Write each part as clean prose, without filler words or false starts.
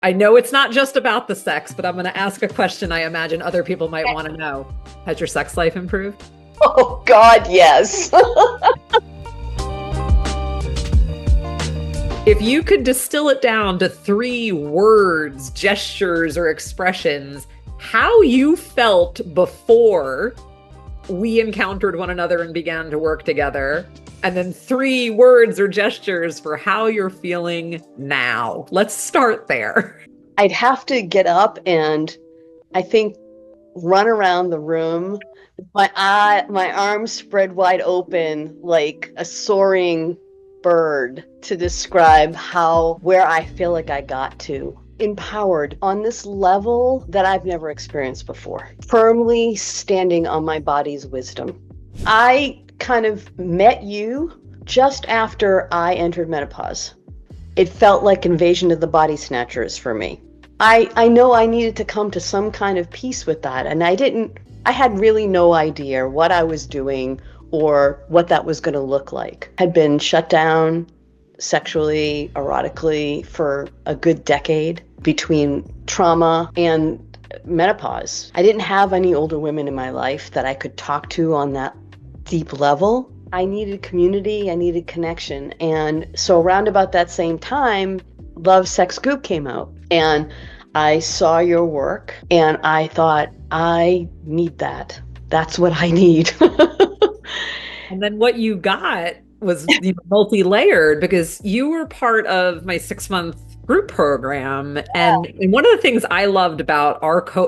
I know it's not just about the sex, but I'm going to ask a question I imagine other people might want to know. Has your sex life improved? Oh, God, yes. If you could distill it down to three words, gestures, or expressions, how you felt before we encountered one another and began to work together, and then three words or gestures for how you're feeling now. Let's start there. I'd have to get up and I think run around the room, my arms spread wide open like a soaring bird to describe where I feel like I got to. Empowered on this level that I've never experienced before. Firmly standing on my body's wisdom. I kind of met you just after I entered menopause. It felt like invasion of the body snatchers for me. I know I needed to come to some kind of peace with that, and I had really no idea what I was doing or what that was going to look like. Had been shut down sexually, erotically for a good decade between trauma and menopause. I didn't have any older women in my life that I could talk to on that deep level. I needed community, I needed connection. And so around about that same time, Love, Sex, Goop came out. And I saw your work and I thought, I need that. That's what I need. And then what you got was multi-layered because you were part of my 6-month group program. And one of the things I loved about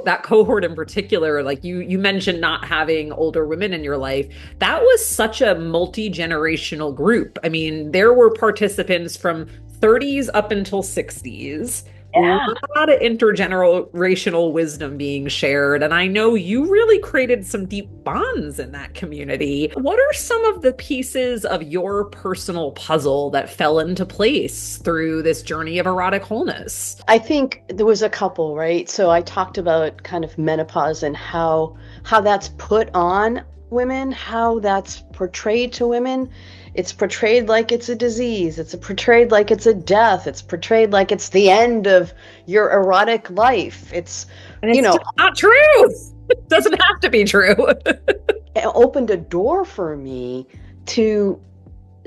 that cohort in particular, like you mentioned not having older women in your life, that was such a multi-generational group. I mean, there were participants from 30s up until 60s. Yeah. A lot of intergenerational wisdom being shared. And I know you really created some deep bonds in that community. What are some of the pieces of your personal puzzle that fell into place through this journey of erotic wholeness? I think there was a couple, right? So I talked about kind of menopause and how that's put on women, how that's portrayed to women. It's portrayed like it's a disease. It's portrayed like it's a death. It's portrayed like it's the end of your erotic life. It's just not true. It doesn't have to be true. It opened a door for me to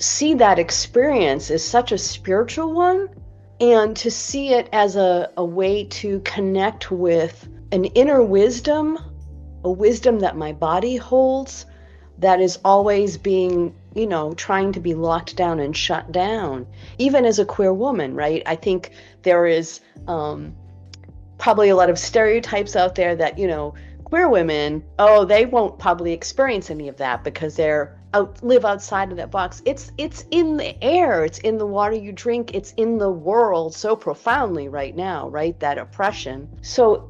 see that experience as such a spiritual one and to see it as a way to connect with an inner wisdom, a wisdom that my body holds that is always being trying to be locked down and shut down, even as a queer woman, right? I think there is probably a lot of stereotypes out there that, queer women, they won't probably experience any of that because live outside of that box. It's in the air, it's in the water you drink, it's in the world so profoundly right now, right? That oppression. So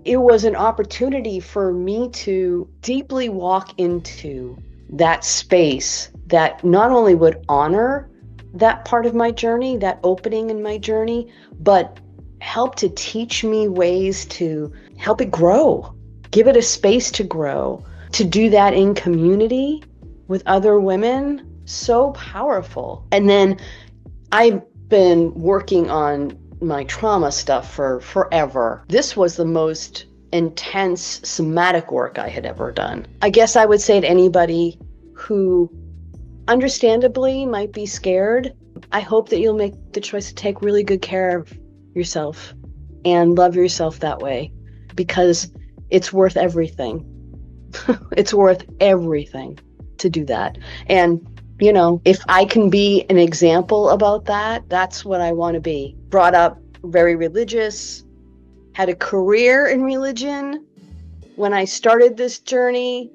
it was an opportunity for me to deeply walk into that space that not only would honor that part of my journey, that opening in my journey, but help to teach me ways to help it grow, give it a space to grow, to do that in community with other women. So powerful. And then I've been working on my trauma stuff for forever. This was the most intense somatic work I had ever done. I guess I would say to anybody who understandably might be scared, I hope that you'll make the choice to take really good care of yourself and love yourself that way, because it's worth everything. It's worth everything to do that. And, if I can be an example about that, that's what I want to be. Brought up very religious, had a career in religion. When I started this journey,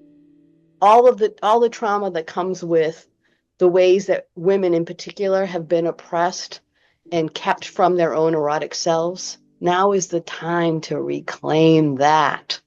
all the trauma that comes with the ways that women in particular have been oppressed and kept from their own erotic selves. Now is the time to reclaim that.